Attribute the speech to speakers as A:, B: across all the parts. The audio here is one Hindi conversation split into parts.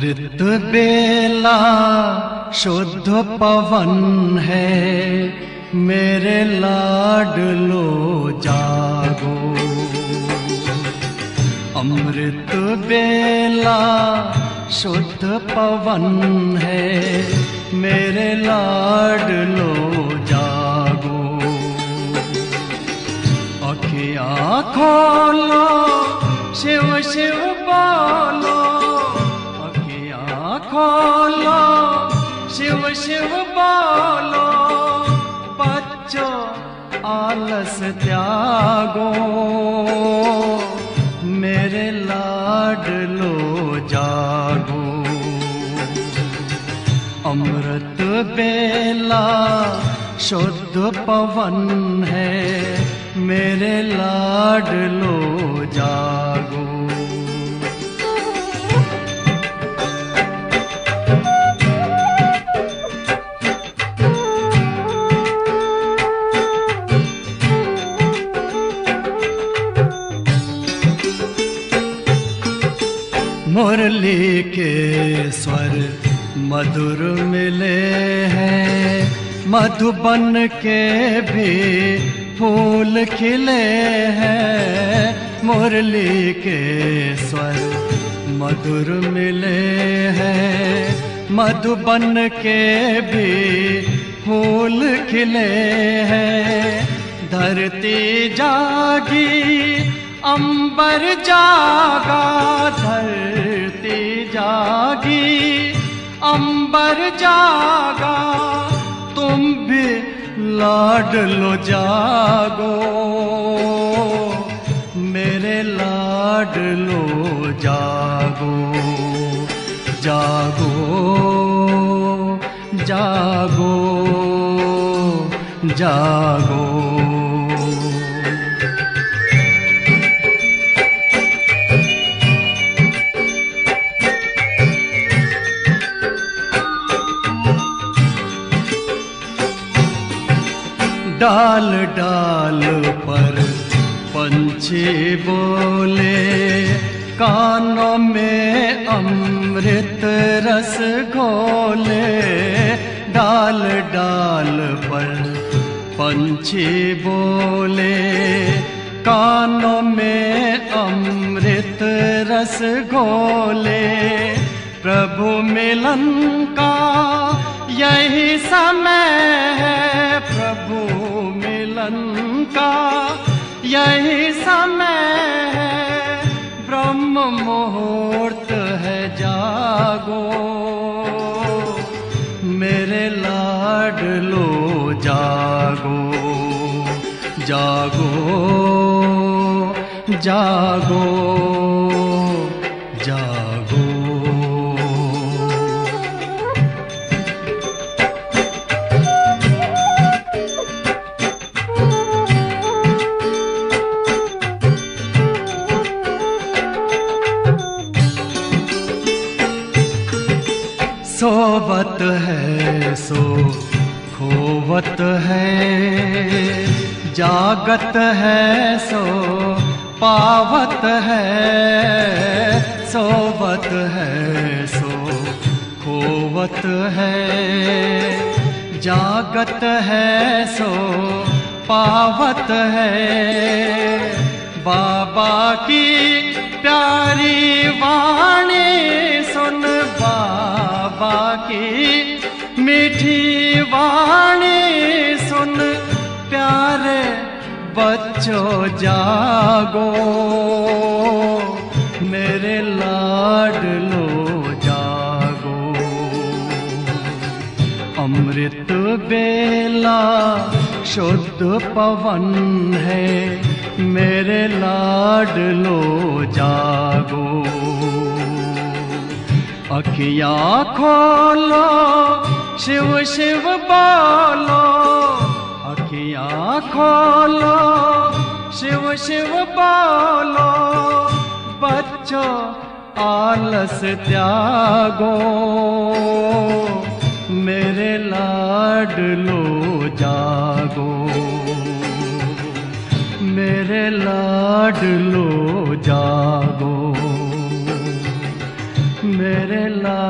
A: अमृत बेला शुद्ध पवन है, मेरे लाडलो जागो। अमृत बेला शुद्ध पवन है, मेरे लाडलो जागो। अखियाँ खोलो, शिव शिव बोलो, अखियाँ खोलो, शिव शिव बोलो। बच्चों आलस त्यागो, मेरे लाडलो जागो। अमृत बेला शुद्ध पवन है, मेरे लाडलो जागो। मुरली के स्वर मधुर मिले हैं, मधुबन के भी फूल खिले हैं। मुरली के स्वर मधुर मिले हैं, मधुबन के भी फूल खिले हैं। धरती जागी, अंबर जागा, धरती जागी, अंबर जागा। तुम भी लाडलो जागो, मेरे लाडलो जागो। जागो जागो जागो। डाल डाल पर पंछी बोले, कानों में अमृत रस घोले। डाल डाल पर पंछी बोले, कानों में अमृत रस घोले। प्रभु मिलन का यही समय है, प्रभु मिलन का यही समय है। ब्रह्म मुहूर्त है, जागो, मेरे लाडलो जागो। जागो जागो जागो। सोवत है सो खोवत है, जागत है सो पावत है। सोवत है सो खोवत है, जागत है सो पावत है। बाबा की प्यारी वाणी सुन, बाबा की मीठी वाणी सुन। प्यारे बच्चों जागो, मेरे लाडलो जागो। अमृत बेला शुद्ध पवन है, मेरे लाडलो जागो। अखियाँ खोलो, शिव शिव बोलो, अखियाँ खोलो, शिव शिव बोलो। बच्चों आलस त्यागो, मेरे लाडलो जागो। मेरे लाडलो जागो, मेरे लाडलो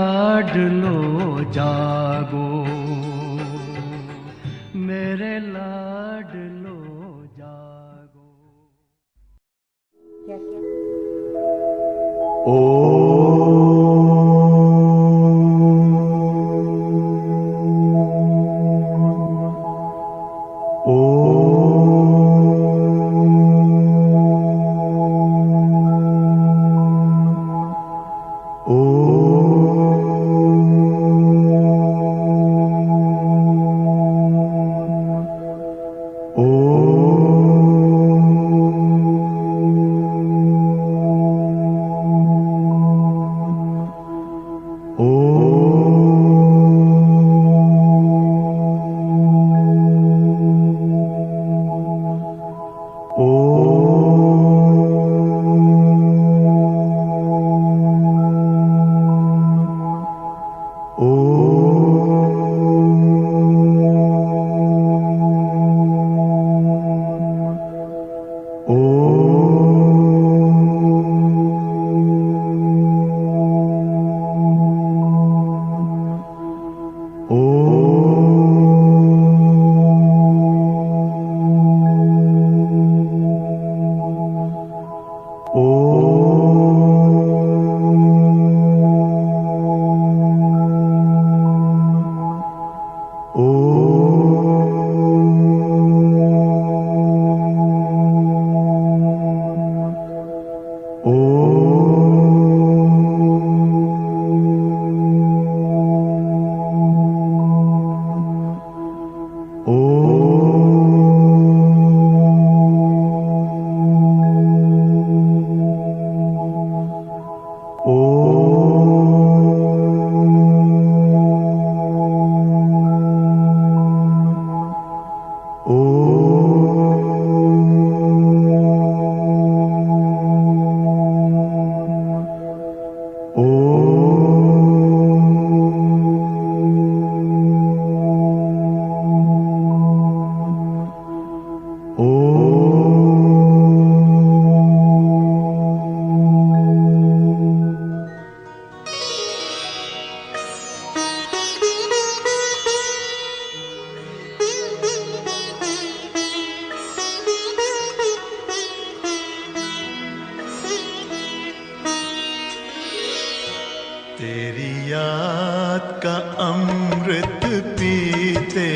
B: तेरी याद का अमृत पीते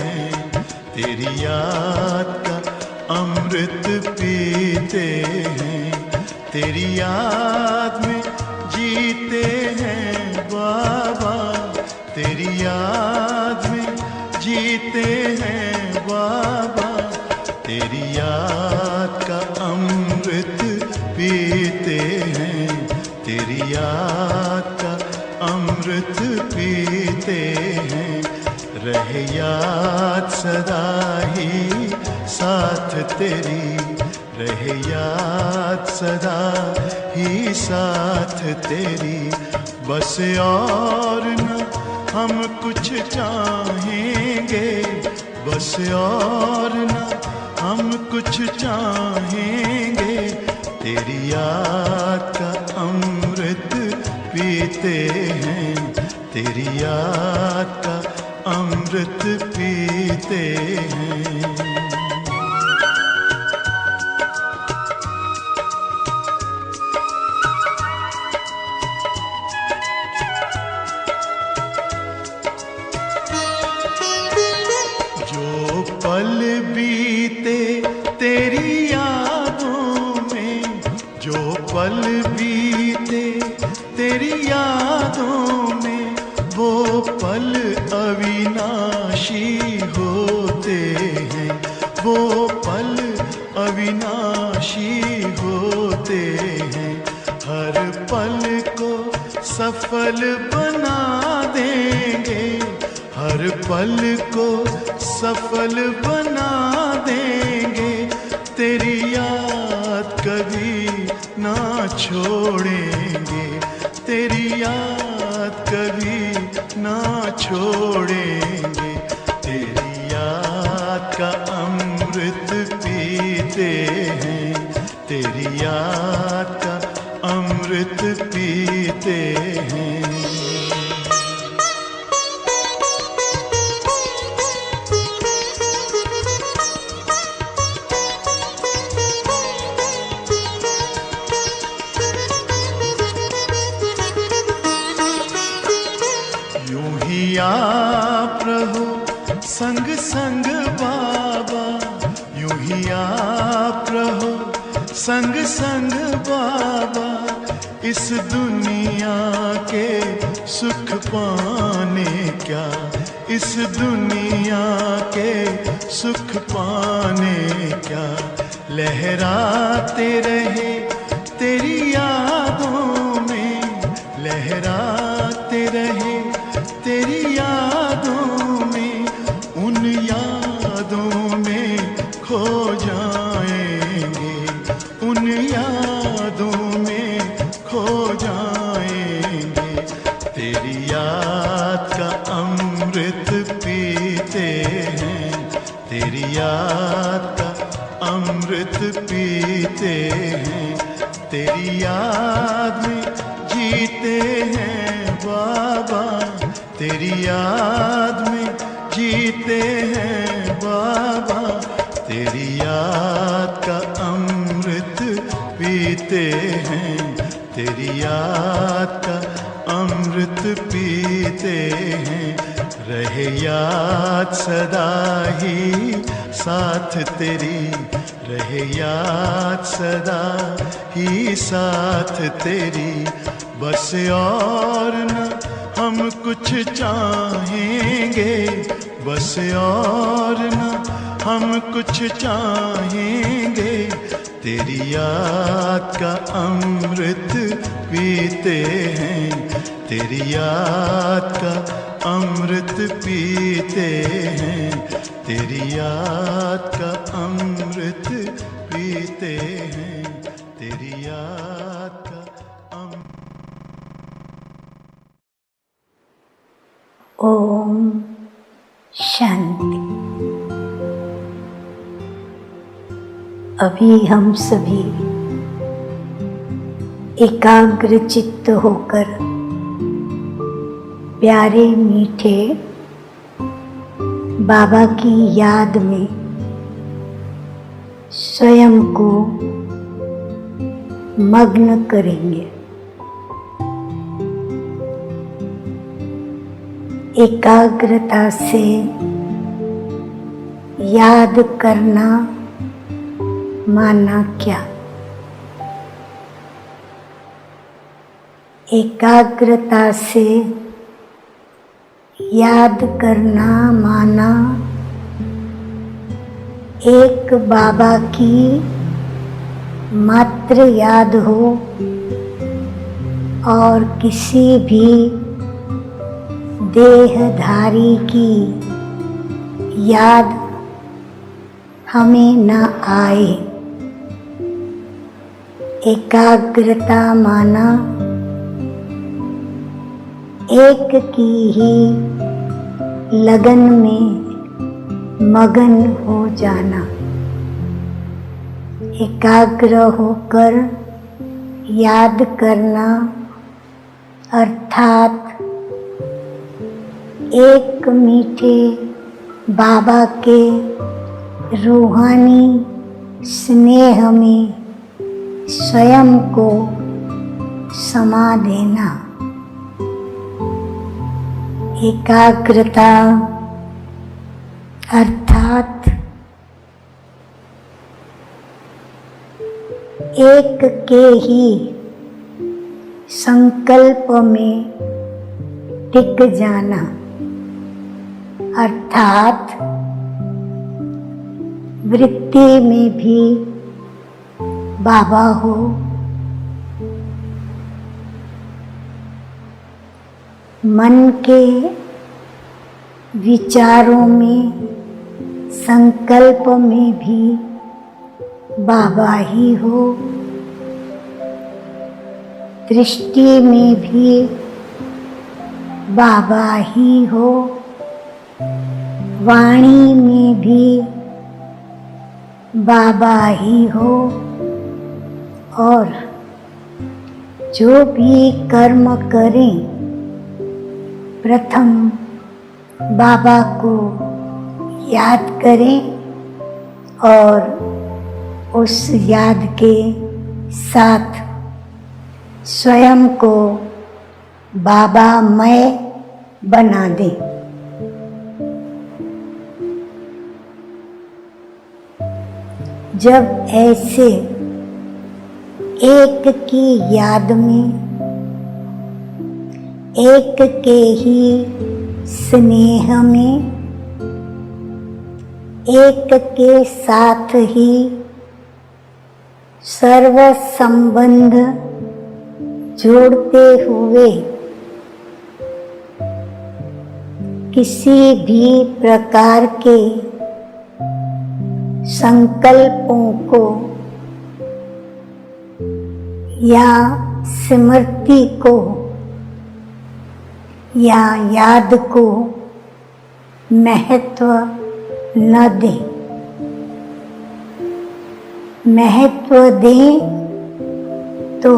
B: हैं, तेरी याद का अमृत पीते हैं, तेरी याद में जीते हैं बाबा, तेरी याद में जीते हैं बाबा, तेरी याद का अमृत पीते हैं, तेरी याद का अमृत पीते हैं। रहे याद सदा ही साथ तेरी, रहे याद सदा ही साथ तेरी, बस और न हम कुछ चाहेंगे, बस और न हम कुछ चाहेंगे, तेरी याद का अमृत पीते हैं, तेरी याद का अमृत पीते हैं। जो पल बीते तेरी यादों में, जो पल बीते तेरी यादों में, वो पल अविनाशी होते हैं, वो पल अविनाशी होते हैं। हर पल को सफल बना देंगे, हर पल को सफल बना देंगे, तेरी याद कभी ना छोड़ेंगे, तेरी याद कभी ना छोड़ेंगे, तेरी याद का अमृत पीते हैं, तेरी याद का अमृत पीते हैं। संग संग बाबा यूं ही आप रहो, संग संग बाबा इस दुनिया के सुख पाने क्या, इस दुनिया के सुख पाने क्या, लहराते रहे तेरी यादों में, लहराते रहे तेरी यादों में, उन यादों में खो जाएंगे, उन यादों में खो जाएंगे। तेरी याद का अमृत पीते हैं, तेरी याद का अमृत पीते हैं, तेरी याद में जीते हैं बाबा, तेरी याद में जीते हैं बाबा, तेरी याद का अमृत पीते हैं, तेरी याद का अमृत पीते हैं। रहे याद सदा ही साथ तेरी, रहे याद सदा ही साथ तेरी, बस और न हम कुछ चाहेंगे, बस और न हम कुछ चाहेंगे, तेरी याद का अमृत पीते हैं, तेरी याद का अमृत पीते हैं, तेरी याद का अमृत पीते हैं, तेरी याद का
C: ओम शांति। अभी हम सभी एकाग्र चित्त होकर प्यारे मीठे बाबा की याद में स्वयं को मग्न करेंगे। एकाग्रता से याद करना माना क्या? एकाग्रता से याद करना माना एक बाबा की मात्र याद हो और किसी भी देहधारी की याद हमें न आए। एकाग्रता माना एक की ही लगन में मगन हो जाना। एकाग्र होकर याद करना अर्थात एक मीठे बाबा के रूहानी स्नेह में स्वयं को समा देना। एकाग्रता अर्थात एक के ही संकल्प में टिक जाना, अर्थात वृत्ति में भी बाबा हो, मन के विचारों में संकल्प में भी बाबा ही हो, दृष्टि में भी बाबा ही हो, वाणी में भी बाबा ही हो, और जो भी कर्म करें प्रथम बाबा को याद करें और उस याद के साथ स्वयं को बाबामय बना दें। जब ऐसे एक की याद में, एक के ही स्नेह में, एक के साथ ही सर्व संबंध जोड़ते हुए किसी भी प्रकार के संकल्पों को या स्मृति को या याद को महत्व न दें। महत्व दें तो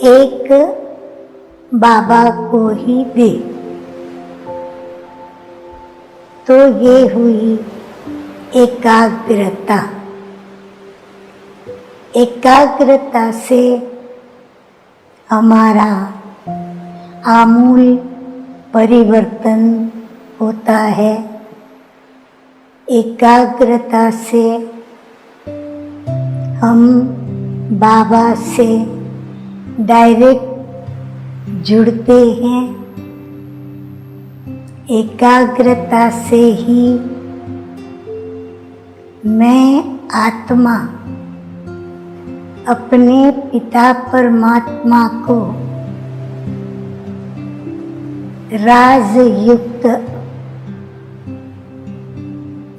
C: एक बाबा को ही दे। तो ये हुई एकाग्रता। एकाग्रता से हमारा आमूल परिवर्तन होता है। एकाग्रता से हम बाबा से डायरेक्ट जुड़ते हैं। एकाग्रता से ही मैं आत्मा अपने पिता परमात्मा को राज युक्त,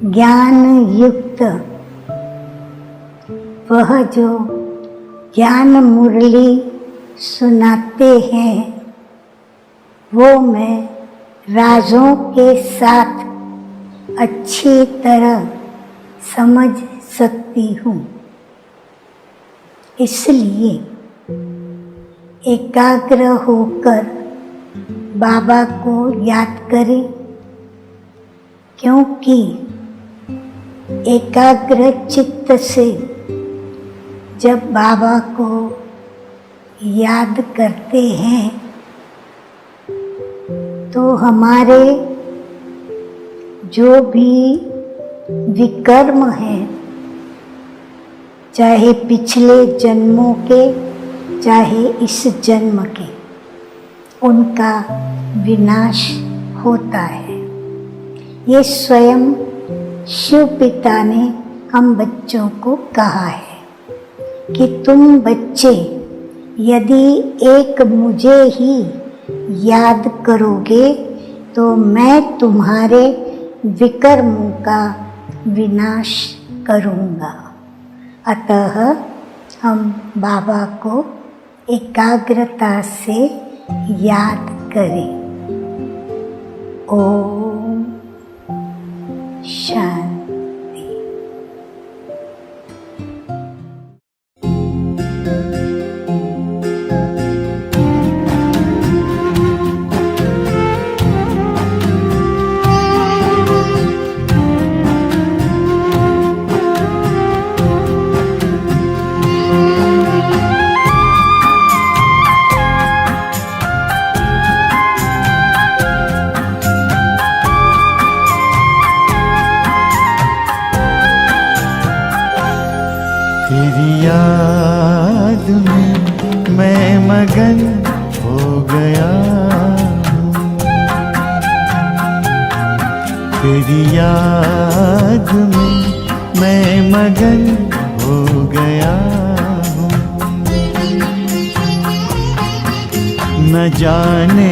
C: ज्ञान युक्त, वह जो ज्ञान मुरली सुनाते हैं वो मैं राजों के साथ अच्छी तरह समझ सकती हूँ। इसलिए एकाग्र होकर बाबा को याद करें, क्योंकि एकाग्र चित्त से जब बाबा को याद करते हैं तो हमारे जो भी विकर्म हैं, चाहे पिछले जन्मों के चाहे इस जन्म के, उनका विनाश होता है। ये स्वयं शिव पिता ने हम बच्चों को कहा है कि तुम बच्चे यदि एक मुझे ही याद करोगे तो मैं तुम्हारे विकर्मों का विनाश करूँगा। अतः हम बाबा को एकाग्रता से याद करें। ओम शांति।
B: तेरी याद में मैं मगन हो गया हूँ। तेरी याद में मैं मगन हो गया हूँ। न जाने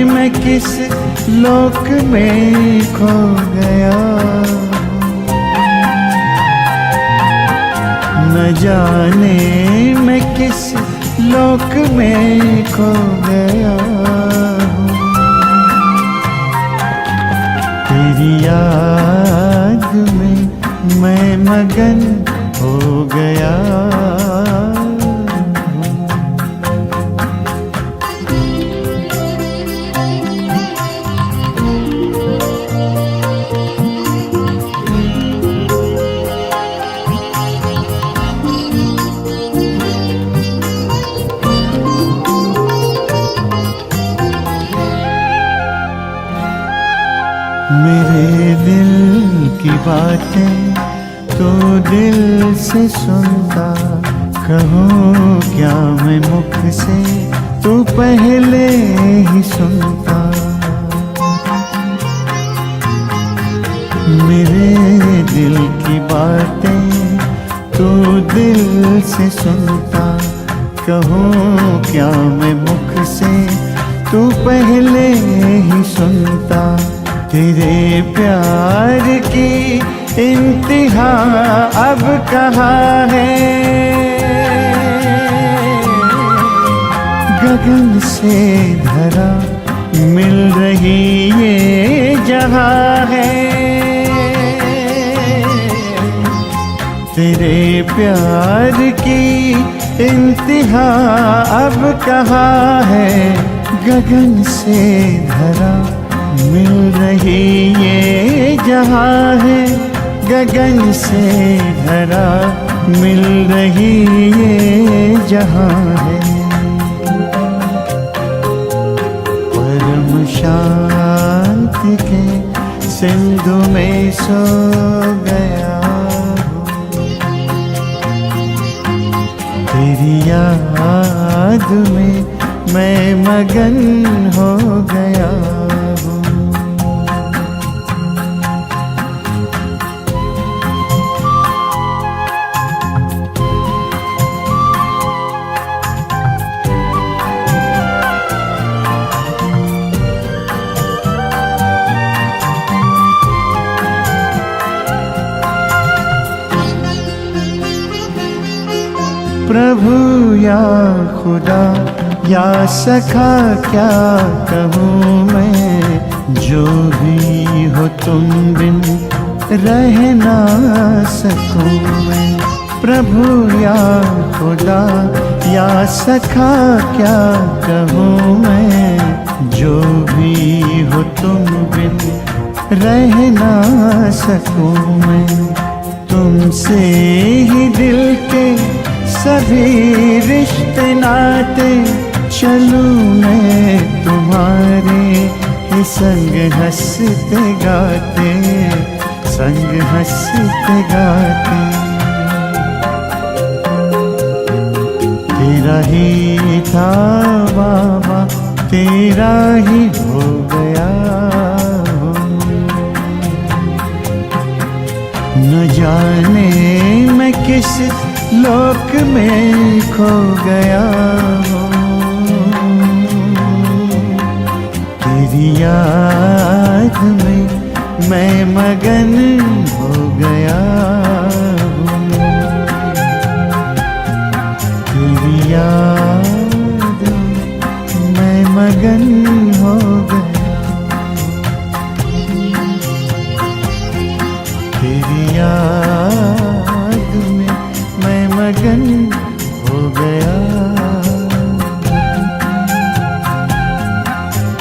B: मैं किस लोक में खो गया, न जाने मैं किस लोक में खो गया हूँ। तेरी याद में मैं मगन हो गया हूँ। मेरे दिल की बातें तो दिल से सुनता, कहूँ क्या मैं मुख से, तू पहले ही सुनता। मेरे दिल की बातें तू दिल से सुनता, कहूँ क्या मैं मुख से, तू पहले ही सुनता। तेरे प्यार की इंतहा अब कहाँ है, गगन से धरा मिल रही ये जहाँ है। तेरे प्यार की इंतहा अब कहाँ है, गगन से धरा मिल रही ये जहाँ है, गगन से धरा मिल रही ये जहाँ है। परम शांति के सिंधु में सो गया हूँ, तेरी याद में मैं मगन हो गया हूँ। प्रभु या खुदा या सखा क्या कहूँ मैं, जो भी हो तुम बिन रह ना सकूँ मैं। प्रभु या खुदा या सखा क्या कहूँ मैं, जो भी हो तुम बिन रह ना सकूँ मैं। तुमसे ही दिल के सभी रिश्ते नाते, चलूं मैं तुम्हारे ही संग हंसते गाते, संग हंसते गाते। तेरा ही था बाबा, तेरा ही हो गया हूँ। न जाने मैं किस लोक में खो गया हूँ, तेरी याद में मैं मगन हो गया हूँ। तेरी याद में मैं मगन हो गया, तेरी याद में मैं मगन हो गया,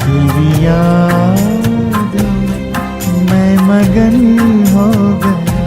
B: तेरी याद मैं मगन हो गया।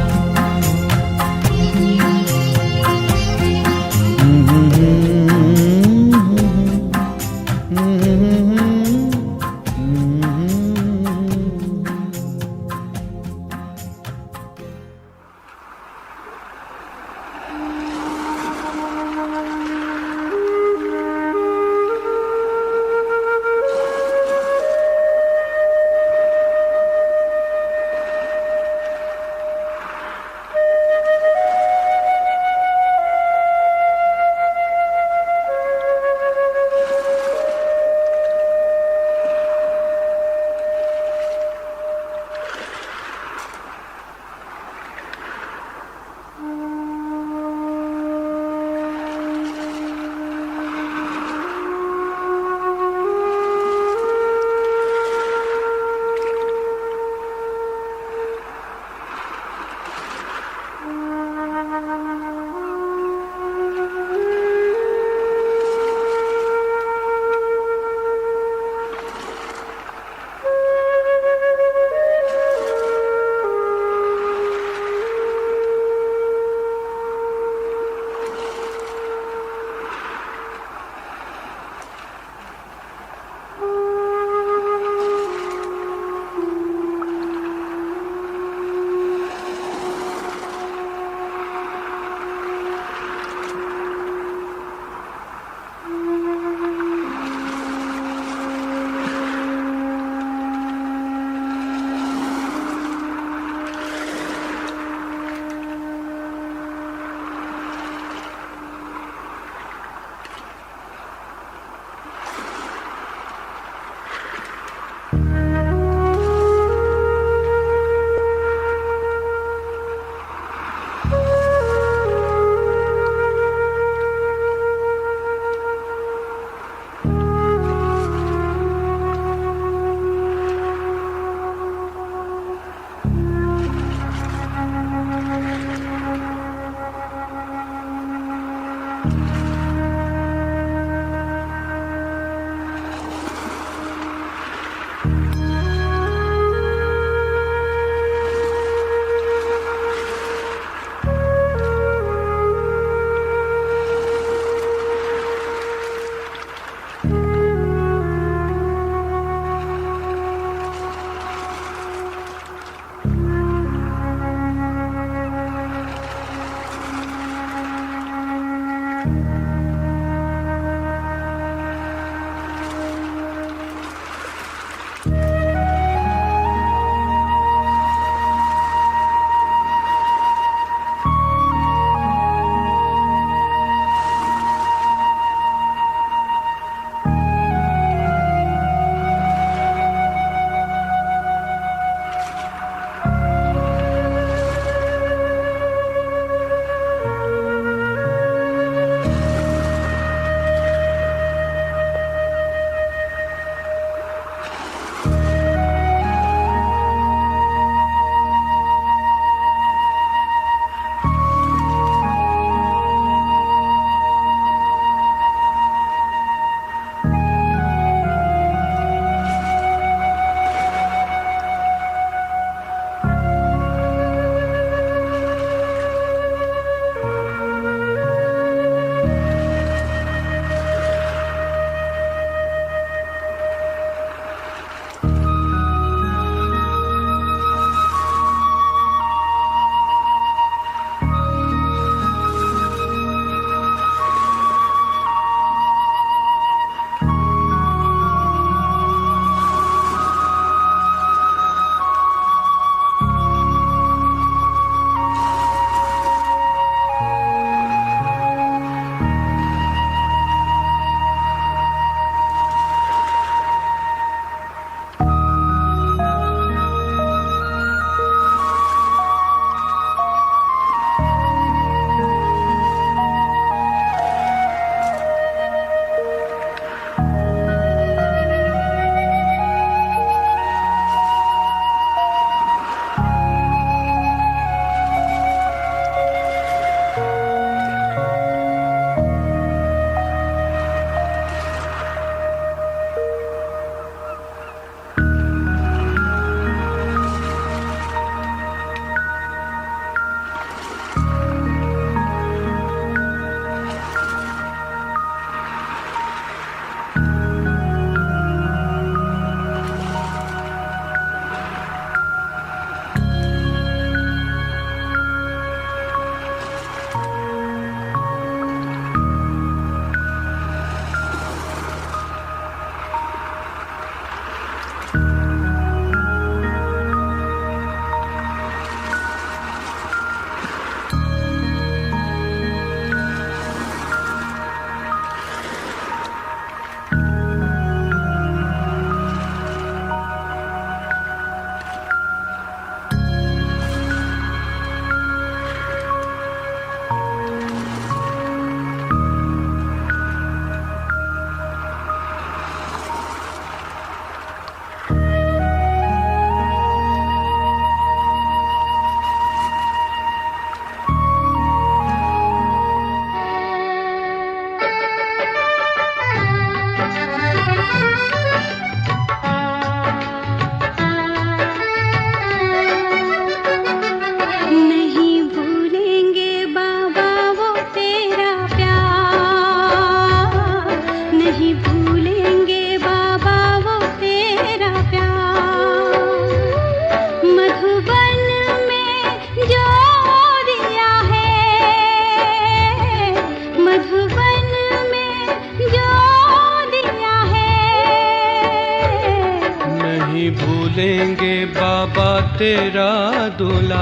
A: तेरा दुलार,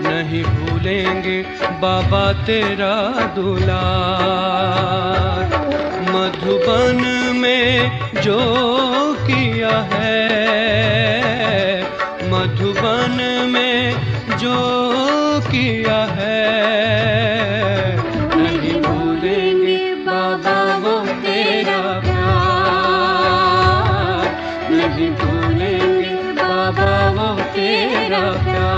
A: नहीं भूलेंगे बाबा तेरा दुलार। मधुबन में जो किया है, मधुबन में जो किया है, नहीं भूलेंगे बाबा वो तेरा प्यार, नहीं भूलेंगे बाबा वो तेरा प्यार।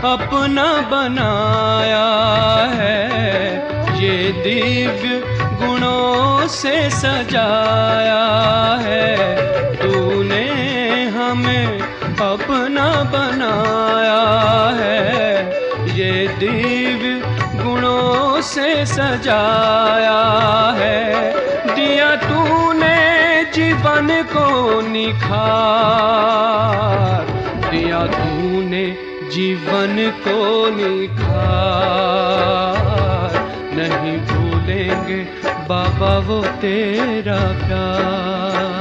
A: अपना बनाया है, ये दिव्य गुणों से सजाया है। तूने हमें अपना बनाया है, ये दिव्य गुणों से सजाया है। दिया तूने जीवन को निखार, दिया तूने जीवन को निखार, नहीं भूलेंगे बाबा वो तेरा प्यार।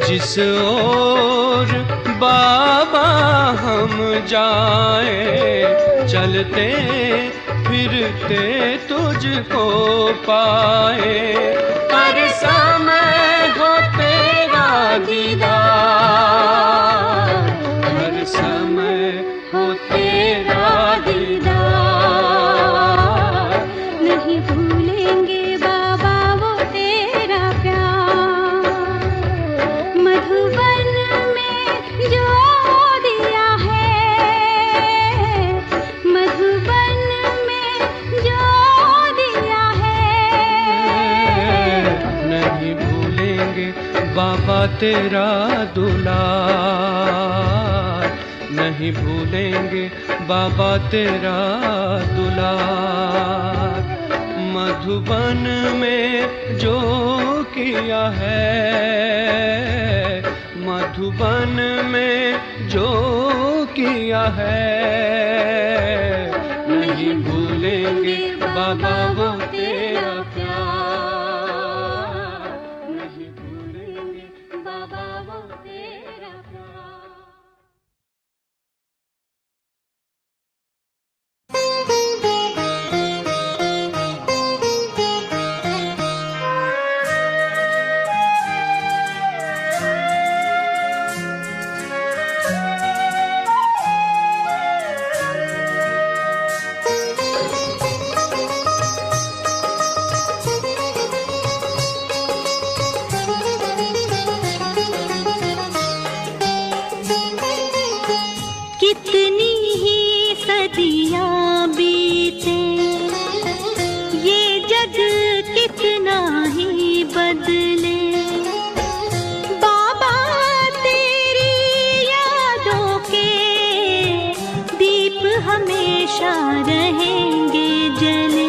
A: जिस ओर बाबा हम जाएं, चलते फिरते तुझको पाए। हर समय हो तेरा दीदार, हर समय हो तेरा दीदार,
D: नहीं भूलेंगे बाबा वो तेरा प्यार। मधुबन में जो दिया है, मधुबन में जो दिया है,
A: नहीं भूलेंगे बाबा तेरा दुलार, नहीं भूलेंगे बाबा तेरा दुलार। मधुबन में जो किया है, मधुबन में जो किया है, नहीं भूलेंगे बाबा वो तेरा प्यार, नहीं भूलेंगे बाबा वो तेरा प्यार।
D: हमेशा रहेंगे जले।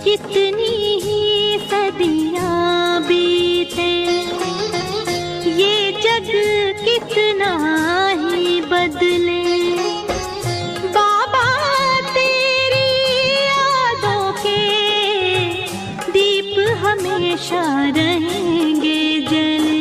D: कितनी ही सदियां बीते, ये जग कितना ही बदले, बाबा तेरी यादों के दीप हमेशा रहेंगे जले।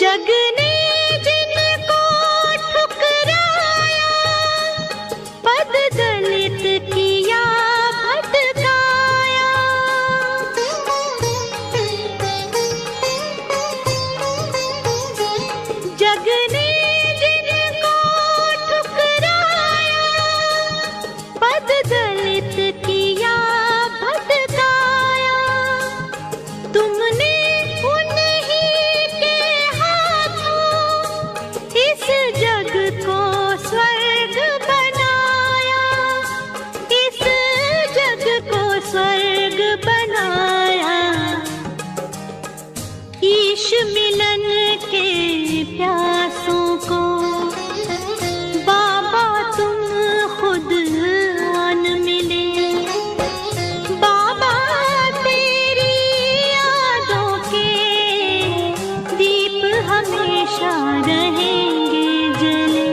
D: जग ने जिनको ठुकराया, पद दलित किया भटकाया, जग ने जिनको ठुकराया, पद दलित किया भटकाया, तुमने इस जग को स्वर्ग बनाया, इस जग को स्वर्ग बनाया। ईश मिलन के प्यासों को बाबा तुम खुद आन मिले, बाबा तेरी यादों के दीप हमेशा रहेंगे जले।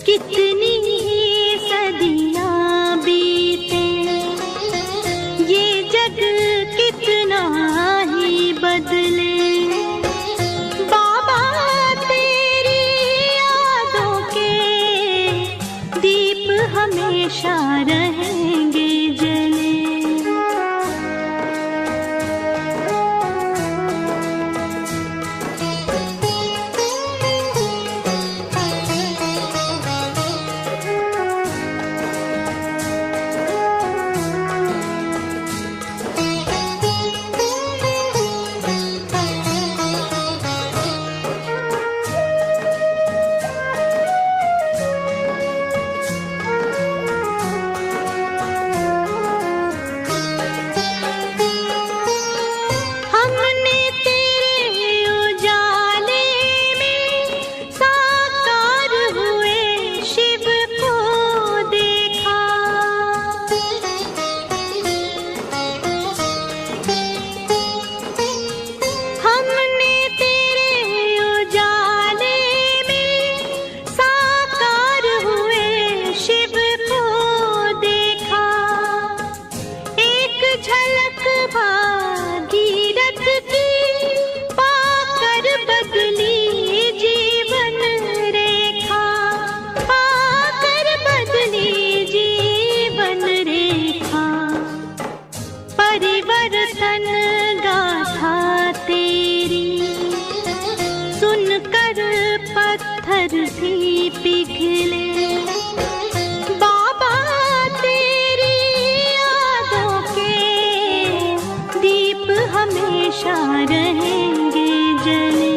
D: कितनी ही सदियां बीते, ये जग कितना ही बदले, बाबा तेरी यादों के दीप हमेशा रहेंगे जले। परिवर्तन गाथा तेरी सुनकर पत्थर भी पिघले, बाबा तेरी यादों के दीप हमेशा रहेंगे जले।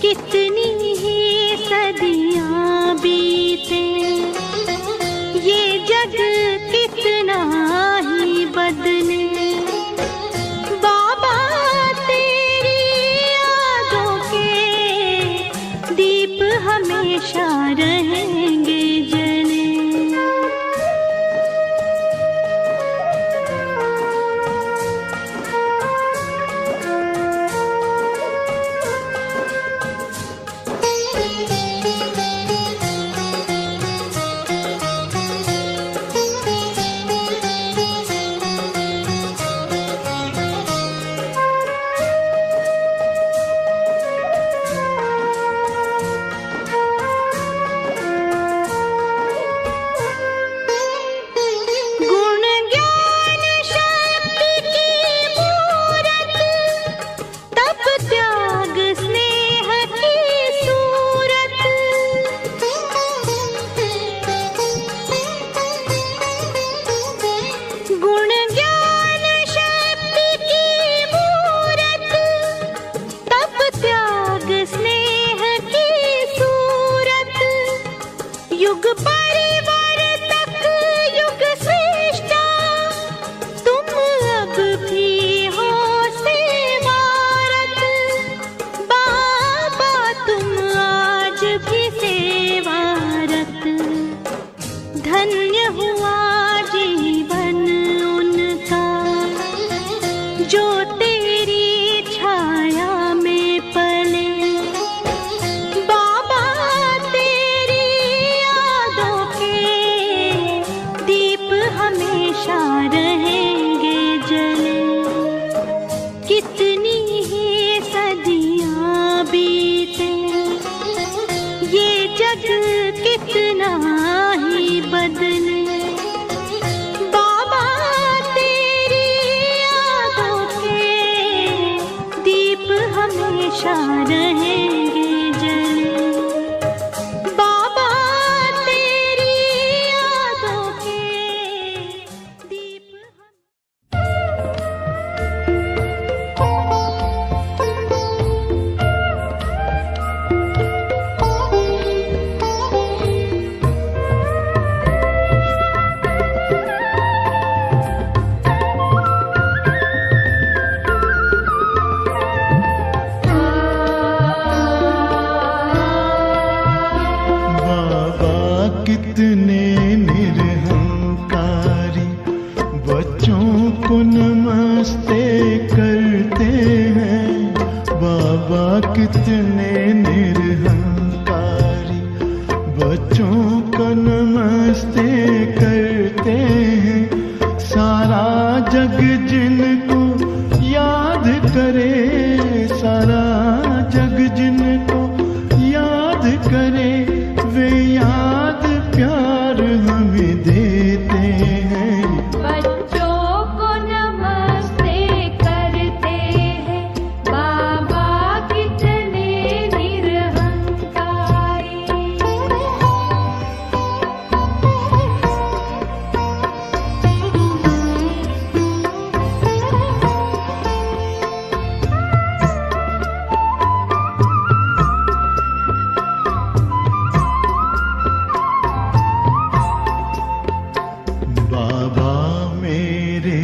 D: कितनी ही सदियां बीते, ये जग कितना ही बदले, बाबा तेरी यादों के दीप हमेशा रहेंगे जले। युग परिवर्तक युग सृष्टा, तुम अब भी हो सेवारत। बाबा तुम आज भी सेवारत। धन्य हुआ जीवन उनका जो तेरी छाया में पले। बाबा तेरी यादों के दीप हमेशा रहेंगे जले। कितनी ही सदियां बीते, ये जग कितना ही बदले। बाबा तेरी यादों के दीप हमेशा रहेंगे जले। बाबा तेरी यादों के दीप
B: बाबा कितने निरहंकारी बच्चों को नमस्ते करते हैं। बाबा कितने निरहंकारी बच्चों को नमस्ते करते हैं। सारा जग जिनको याद करे, सारा जग जिनको याद करे, वे याद प्यार हमें देते हैं।
A: बच्चों को नमस्ते करते हैं, बाबा कितने निरहंकारी।
B: बाबा मेरे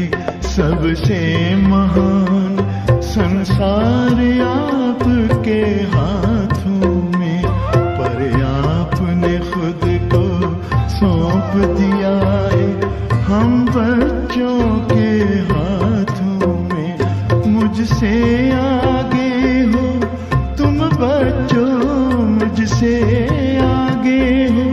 B: सबसे महान, संसार आपके हाथों में, पर आपने खुद को सौंप दिया है हम बच्चों के हाथों में। मुझसे आगे हो तुम बच्चों, मुझसे आगे हो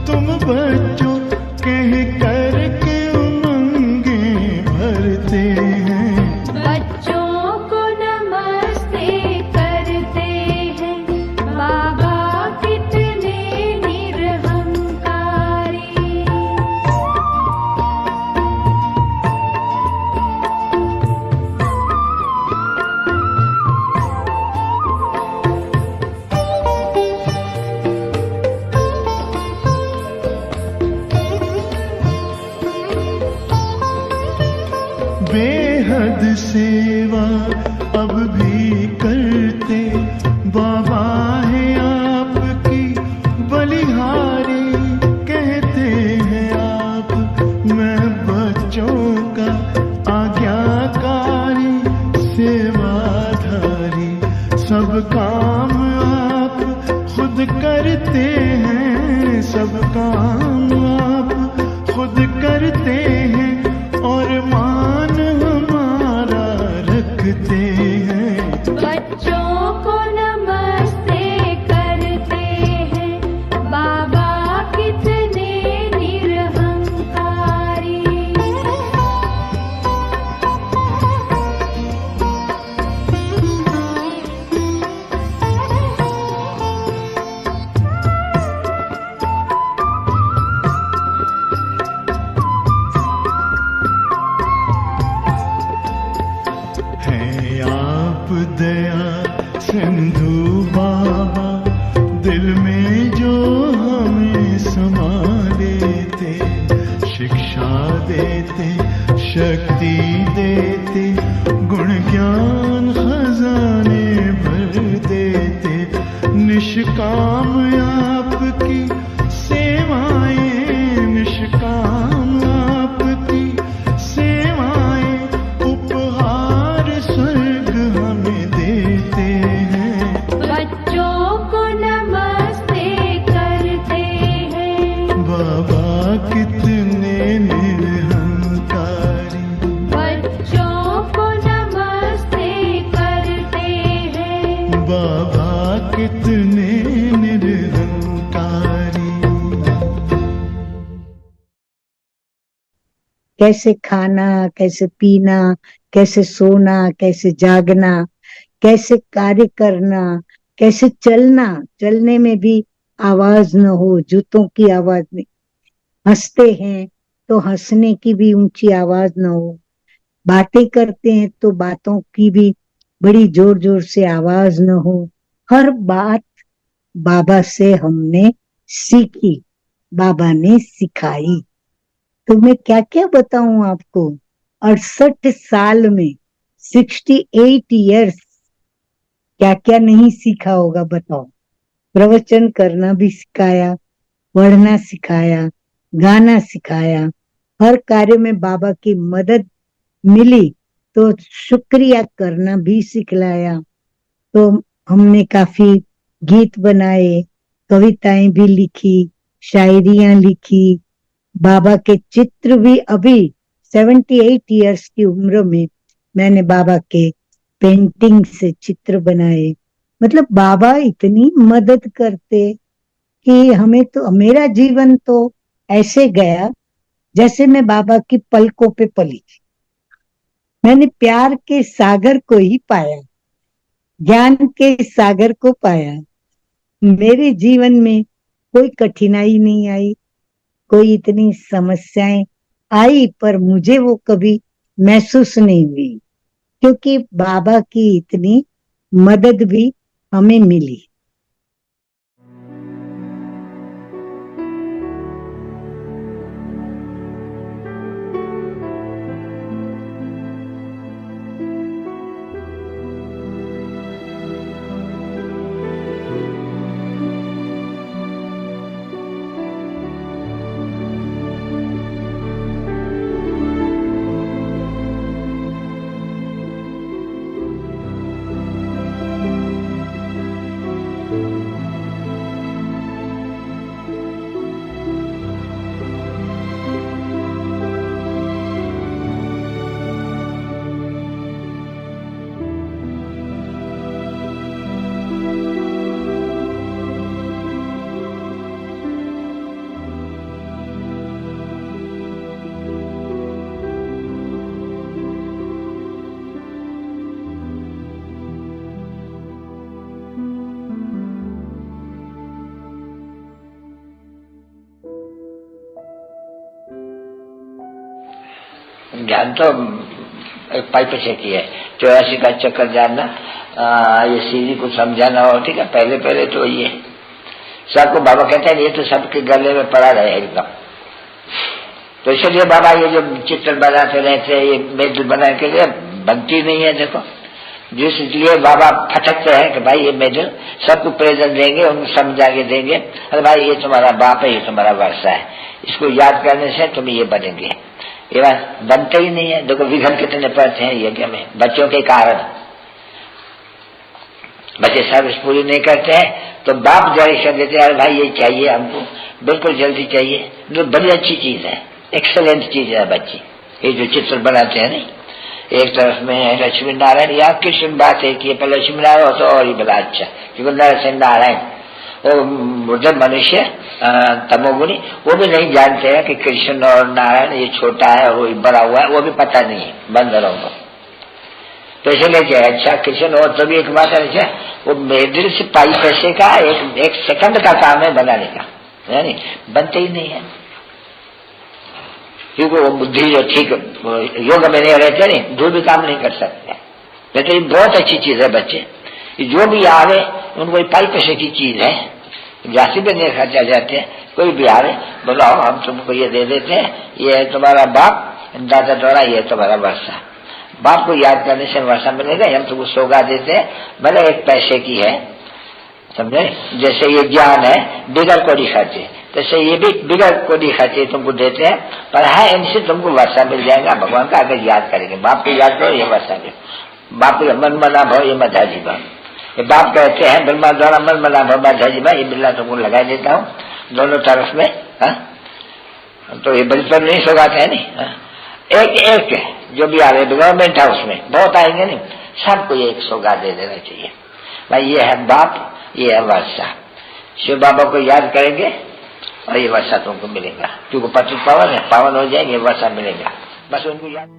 B: तुम बच्चों, कह कर के उमंगे भरते हैं।
A: बच्चों को नमस्ते करते हैं, बाबा कितने निरहंकारी।
B: बेहद सेवा अब भी करते, बाबा है आपकी बलिहारी। कहते हैं आप मैं बच्चों का आज्ञाकारी, सेवाधारी। सब काम आप खुद करते हैं, सब काम आप खुद करते हैं, और मान हमारा रखते हैं।
A: बच्चों को नमस्ते करते हैं, बाबा कितने निरहंकारी।
C: कैसे खाना, कैसे पीना, कैसे सोना, कैसे जागना, कैसे कार्य करना, कैसे चलना, चलने में भी आवाज न हो, जूतों की आवाज नहीं, हंसते हैं तो हंसने की भी ऊंची आवाज न हो, बातें करते हैं तो बातों की भी बड़ी जोर जोर से आवाज न हो। हर बात बाबा से हमने सीखी, बाबा ने सिखाई। तो मैं क्या क्या बताऊं आपको, 68 साल में 68 इयर्स क्या क्या नहीं सीखा होगा बताओ। प्रवचन करना भी सिखाया, पढ़ना सिखाया, गाना सिखाया, हर कार्य में बाबा की मदद मिली तो शुक्रिया करना भी सिखलाया। तो हमने काफी गीत बनाए, कविताएं भी लिखी, शायरियां लिखी, बाबा के चित्र भी अभी 78 इयर्स की उम्र में मैंने बाबा के पेंटिंग से चित्र बनाए। मतलब बाबा इतनी मदद करते कि हमें तो, मेरा जीवन तो ऐसे गया जैसे मैं बाबा की पलकों पे पली। मैंने प्यार के सागर को ही पाया, ज्ञान के सागर को पाया। मेरे जीवन में कोई कठिनाई नहीं आई, कोई इतनी समस्याएं आई, पर मुझे वो कभी महसूस नहीं हुई, क्योंकि बाबा की इतनी मदद भी हमें मिली।
E: ज्ञान तो एक पाइप से की है, 84 का चक्कर जानना, ये सीढ़ी को समझाना हो, ठीक है। पहले पहले तो ये सबको बाबा कहते हैं ये तो सबके गले में पड़ा रहे एकदम। तो इसलिए बाबा ये जो चित्र बनाते रहते हैं, ये मेडल बनाने के लिए बनती नहीं है, देखो जिसलिए बाबा फटकते हैं कि भाई ये मेडल सबको प्रेजेंट देंगे, उनको समझा के देंगे, अरे भाई ये तुम्हारा बाप है, ये तुम्हारा वर्षा है, इसको याद करने से तुम ये बनेंगे। ये बात बनते ही नहीं है। देखो विघ्न कितने पड़ते हैं यज्ञ में बच्चों के कारण। बच्चे सर्विस पूरी नहीं करते हैं तो बाप डायरेक्शन देते हैं, अरे भाई ये चाहिए हमको, बिल्कुल जल्दी चाहिए। जो बड़ी अच्छी चीज है, एक्सेलेंट चीज है बच्ची, ये जो चित्र बनाते हैं नहीं, एक तरफ में है लक्ष्मी नारायण, या कृष्ण बात है कि लक्ष्मी नारायण हो तो और ही बड़ा अच्छा, क्योंकि नरसिंह नारायण वो जब मनुष्य तमोगुणी, वो भी नहीं जानते हैं कि कृष्ण और नारायण ये छोटा है और वो बड़ा हुआ है, वो भी पता नहीं है बंदरों को। तो इसलिए क्या अच्छा कृष्ण और तभी एक बात है, वो मेडल से पाई पैसे का एक सेकंड का काम है बनाने का, यानी बनते ही नहीं है, क्योंकि वो बुद्धि जो ठीक योग में नहीं रहते नहीं, दूर भी काम नहीं कर सकते। तो ये बहुत अच्छी चीज है बच्चे, जो भी आवे उनको पाई पैसे की चीज है, जाति पे नहीं खर्चा जाते हैं। कोई भी आवे बोलाओ हम तुमको ये दे देते हैं, ये है तुम्हारा बाप, दादा द्वारा ये तुम्हारा वर्षा, बाप को याद करने से वर्षा मिलेगा, हम तुमको सौगात देते हैं, भले एक पैसे की है, समझे। जैसे ये ज्ञान है बिगड़ को दिखाते, जैसे ये भी बिगड़ को दिखाते तुमको देते हैं, पर है इनसे तुमको वर्षा मिल जाएगा भगवान का, अगर याद करेंगे। बाप को याद करो ये वर्षा के, बाप को मन मना भाव ये मधाजी भाव, ये बाप कहते हैं ब्रह्मा द्वारा मन मना भाव मधाजी भाई, ये बिल्ला तुमको लगा देता हूँ दोनों तरफ में, हा? तो ये बचपन नहीं सौगात है नहीं, एक एक जो भी आ रहे गवर्नमेंट हाउस में बहुत आएंगे नहीं, सबको एक सौगात दे देना चाहिए। भाई ये है बाप, ये है वर्षा, शिव बाबा को याद करेंगे और ये वर्षा तुमको मिलेगा, क्योंकि पतित पावन है, पावन हो जाएंगे वर्षा मिलेगा। बस उनको याद।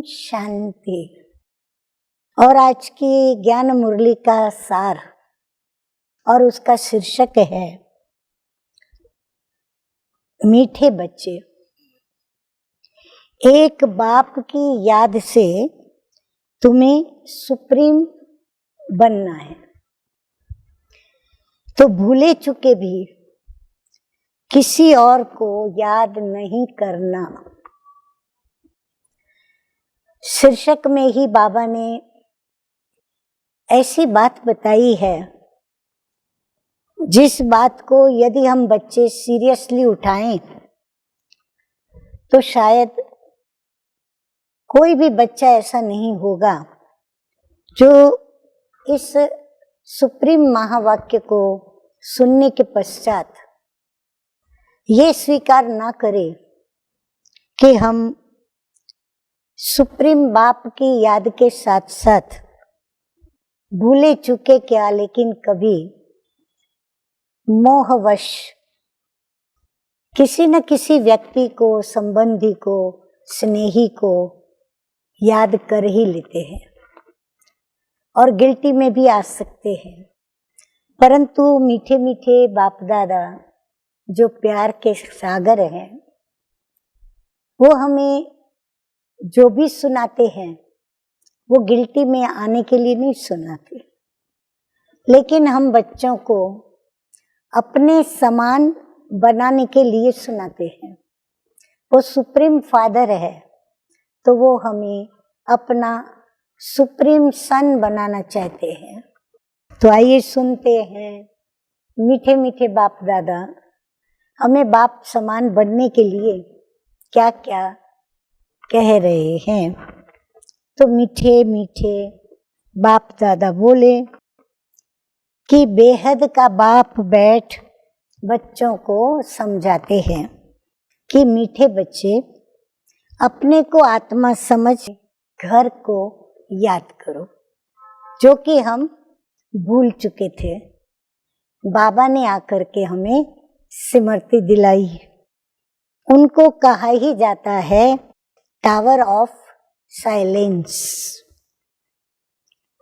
C: शांति। और आज की ज्ञान मुरली का सार और उसका शीर्षक है मीठे बच्चे। एक बाप की याद से तुम्हें सुप्रीम बनना है, तो भूले चुके भी किसी और को याद नहीं करना। शीर्षक में ही बाबा ने ऐसी बात बताई है जिस बात को यदि हम बच्चे सीरियसली उठाएं तो शायद कोई भी बच्चा ऐसा नहीं होगा जो इस सुप्रीम महावाक्य को सुनने के पश्चात ये स्वीकार ना करे कि हम सुप्रीम बाप की याद के साथ साथ भूले चुके क्या, लेकिन कभी मोहवश किसी न किसी व्यक्ति को, संबंधी को, स्नेही को याद कर ही लेते हैं और गिल्टी में भी आ सकते हैं। परंतु मीठे मीठे बाप दादा जो प्यार के सागर हैं, वो हमें जो भी सुनाते हैं वो गिल्टी में आने के लिए नहीं सुनाते, लेकिन हम बच्चों को अपने समान बनाने के लिए सुनाते हैं। वो सुप्रीम फादर है तो वो हमें अपना सुप्रीम सन बनाना चाहते हैं। तो आइए सुनते हैं मीठे मीठे बाप दादा हमें बाप समान बनने के लिए क्या क्या कह रहे हैं। तो मीठे मीठे बाप दादा बोले कि बेहद का बाप बैठ बच्चों को समझाते हैं कि मीठे बच्चे अपने को आत्मा समझ घर को याद करो, जो कि हम भूल चुके थे। बाबा ने आकर के हमें स्मृति दिलाई। उनको कहा ही जाता है टावर ऑफ साइलेंस।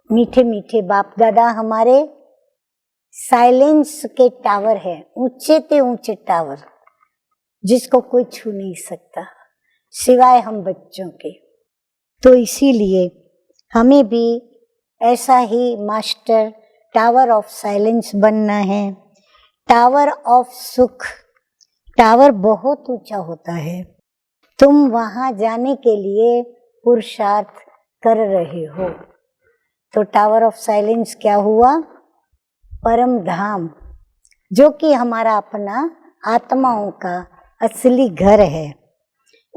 C: मीठे मीठे बाप दादा हमारे साइलेंस के टावर है, ऊंचे ते ऊंचे टावर जिसको कोई छू नहीं सकता सिवाय हम बच्चों के। तो इसीलिए हमें भी ऐसा ही मास्टर टावर ऑफ साइलेंस बनना है। टावर ऑफ सुख, टावर बहुत ऊंचा होता है, तुम वहां जाने के लिए पुरुषार्थ कर रहे हो। तो टावर ऑफ साइलेंस क्या हुआ? परम धाम, जो कि हमारा अपना आत्माओं का असली घर है।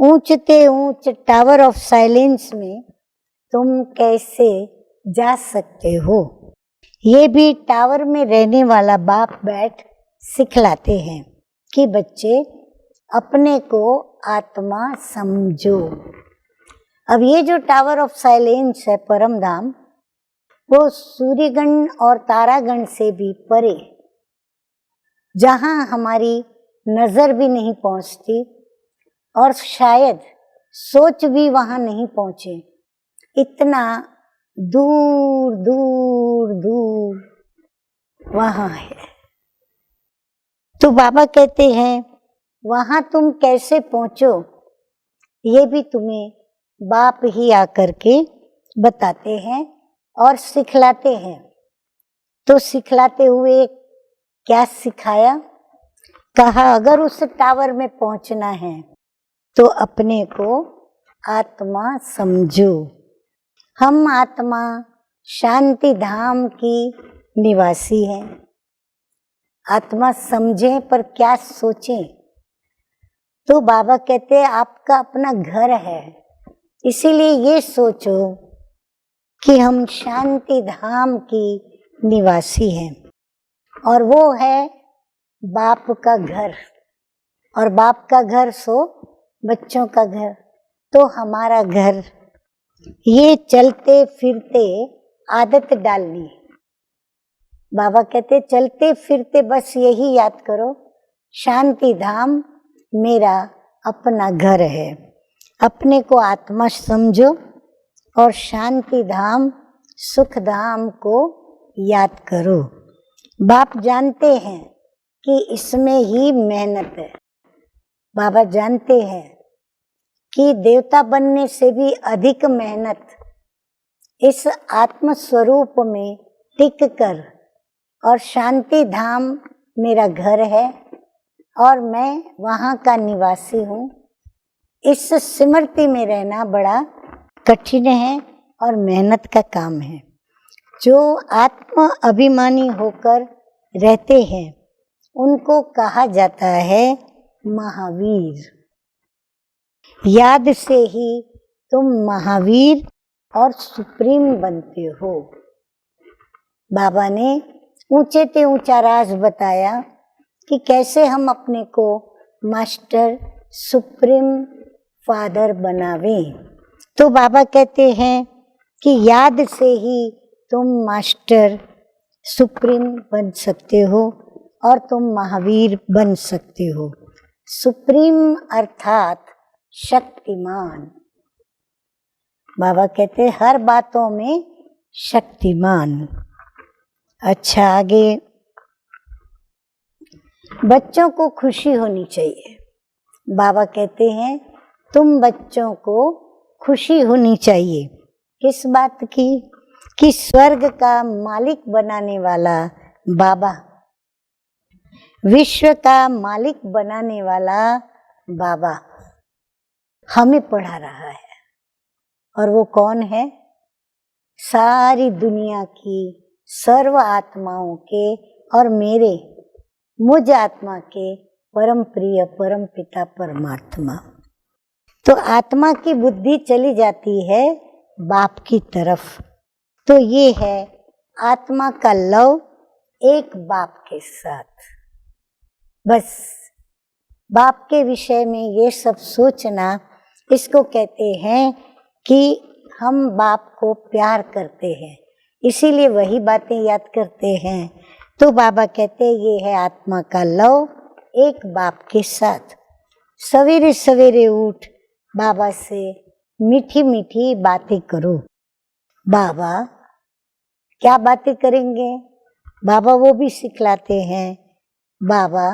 C: ऊंचते ऊंच टावर ऑफ साइलेंस में तुम कैसे जा सकते हो। ये भी टावर में रहने वाला बाप बैठ सिखलाते हैं कि बच्चे अपने को आत्मा समझो। अब ये जो टावर ऑफ साइलेंस है परम धाम, वो सूर्यगण और तारागण से भी परे, जहां हमारी नजर भी नहीं पहुंचती और शायद सोच भी वहां नहीं पहुंचे, इतना दूर दूर दूर वहां है। तो बाबा कहते हैं वहां तुम कैसे पहुंचो, ये भी तुम्हें बाप ही आकर के बताते हैं और सिखलाते हैं। तो सिखलाते हुए क्या सिखाया? कहा अगर उस टावर में पहुंचना है तो अपने को आत्मा समझो। हम आत्मा शांति धाम की निवासी हैं। आत्मा समझें पर क्या सोचें? तो बाबा कहते हैं आपका अपना घर है, इसीलिए ये सोचो कि हम शांति धाम की निवासी हैं और वो है बाप का घर, और बाप का घर सो बच्चों का घर। तो हमारा घर, ये चलते फिरते आदत डालनी। बाबा कहते चलते फिरते बस यही याद करो, शांति धाम मेरा अपना घर है। अपने को आत्मा समझो और शांति धाम सुख धाम को याद करो। बाप जानते हैं कि इसमें ही मेहनत है। बाबा जानते हैं कि देवता बनने से भी अधिक मेहनत इस आत्म स्वरूप में टिक कर, और शांति धाम मेरा घर है और मैं वहाँ का निवासी हूँ, इस स्मृति में रहना बड़ा कठिन है और मेहनत का काम है। जो आत्म अभिमानी होकर रहते हैं उनको कहा जाता है महावीर। याद से ही तुम महावीर और सुप्रीम बनते हो। बाबा ने ऊंचे ते ऊंचा राज बताया कि कैसे हम अपने को मास्टर सुप्रीम फादर बनावे। तो बाबा कहते हैं कि याद से ही तुम मास्टर सुप्रीम बन सकते हो और तुम महावीर बन सकते हो। सुप्रीम अर्थात शक्तिमान। बाबा कहते हैं हर बातों में शक्तिमान। अच्छा, आगे बच्चों को खुशी होनी चाहिए। बाबा कहते हैं तुम बच्चों को खुशी होनी चाहिए। किस बात की? कि स्वर्ग का मालिक बनाने वाला बाबा, विश्व का मालिक बनाने वाला बाबा हमें पढ़ा रहा है। और वो कौन है? सारी दुनिया की सर्व आत्माओं के और मेरे, मुझ आत्मा के परम प्रिय परम पिता परमात्मा। तो आत्मा की बुद्धि चली जाती है बाप की तरफ। तो ये है आत्मा का लव एक बाप के साथ। बस बाप के विषय में ये सब सोचना, इसको कहते हैं कि हम बाप को प्यार करते हैं, इसीलिए वही बातें याद करते हैं। तो बाबा कहते हैं ये है आत्मा का लव एक बाप के साथ। सवेरे सवेरे उठ बाबा से मीठी मीठी बातें करो। बाबा क्या बातें करेंगे? बाबा वो भी सिखलाते हैं। बाबा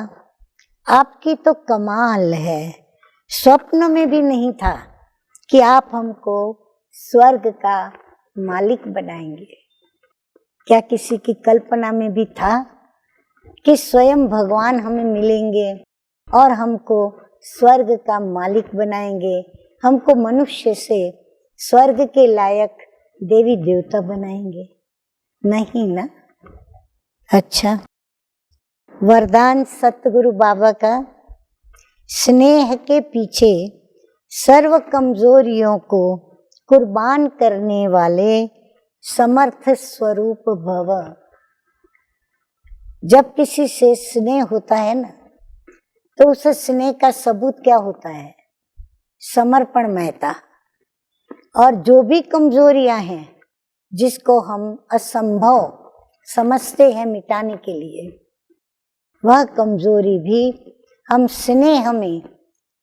C: आपकी तो कमाल है, स्वप्न में भी नहीं था कि आप हमको स्वर्ग का मालिक बनाएंगे। क्या किसी की कल्पना में भी था कि स्वयं भगवान हमें मिलेंगे और हमको स्वर्ग का मालिक बनाएंगे, हमको मनुष्य से स्वर्ग के लायक देवी देवता बनाएंगे? नहीं ना। अच्छा, वरदान सतगुरु बाबा का, स्नेह के पीछे सर्व कमजोरियों को कुर्बान करने वाले समर्थ स्वरूप भव। जब किसी से स्नेह होता है ना, तो उस स्नेह का सबूत क्या होता है? समर्पणमयता। और जो भी कमजोरियां हैं जिसको हम असंभव समझते हैं मिटाने के लिए, वह कमजोरी भी हम स्नेह में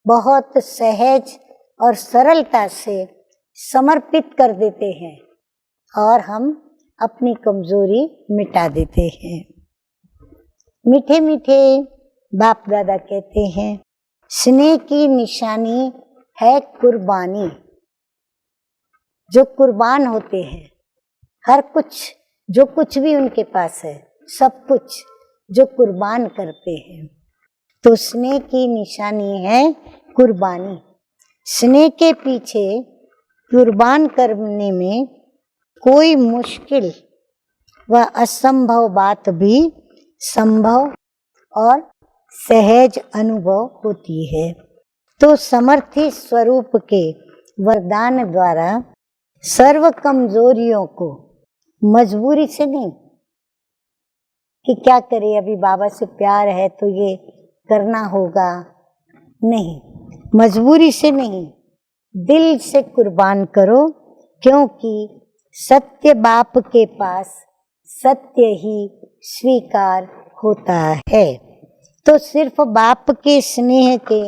C: बहुत सहज और सरलता से समर्पित कर देते हैं और हम अपनी कमजोरी मिटा देते हैं। मीठे मीठे बाप दादा कहते हैं, स्नेह की निशानी है कुर्बानी। जो कुर्बान होते हैं, हर कुछ जो कुछ भी उनके पास है, सब कुछ जो कुर्बान करते हैं, तो स्नेह की निशानी है कुर्बानी। स्नेह के पीछे कुर्बान करने में कोई मुश्किल व असंभव बात भी संभव और सहज अनुभव होती है। तो समर्थी स्वरूप के वरदान द्वारा सर्व कमजोरियों को, मजबूरी से नहीं कि क्या करे, अभी बाबा से प्यार है तो ये करना होगा, नहीं, मजबूरी से नहीं, दिल से कुर्बान करो, क्योंकि सत्य बाप के पास सत्य ही स्वीकार होता है। तो सिर्फ बाप के स्नेह के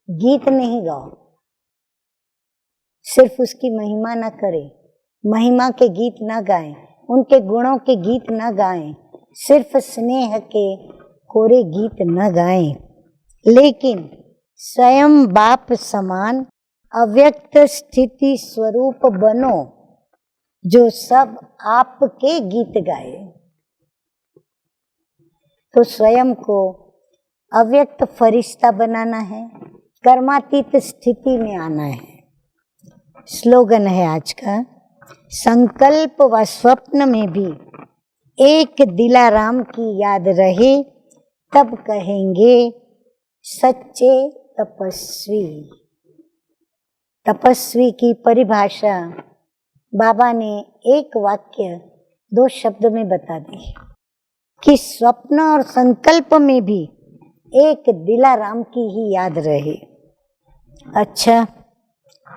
C: गीत नहीं गाओ, सिर्फ उसकी महिमा न करें, महिमा के गीत न गाएं, उनके गुणों के गीत न गाएं, सिर्फ स्नेह के कोरे गीत न गाएं, लेकिन स्वयं बाप समान अव्यक्त स्थिति स्वरूप बनो, जो सब आपके गीत गाए। तो स्वयं को अव्यक्त फरिश्ता बनाना है, कर्मातीत स्थिति में आना है। स्लोगन है आज का, संकल्प व स्वप्न में भी एक दिलाराम की याद रहे, तब कहेंगे सच्चे तपस्वी। तपस्वी की परिभाषा बाबा ने एक वाक्य 2 शब्द में बता दी कि स्वप्न और संकल्प में भी एक दिलाराम की ही याद रहे। अच्छा,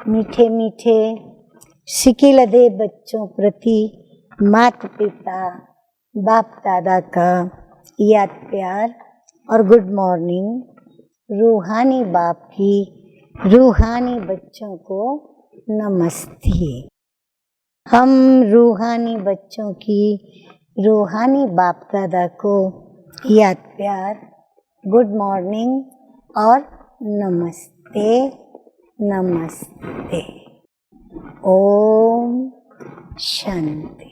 C: मीठे मीठे सिकिलदे बच्चों प्रति माता पिता बाप दादा का याद प्यार और गुड मॉर्निंग। रूहानी बाप की रूहानी बच्चों को नमस्ते। हम रूहानी बच्चों की रूहानी बाप दादा को याद प्यार, गुड मॉर्निंग और नमस्ते नमस्ते। ओम शांति।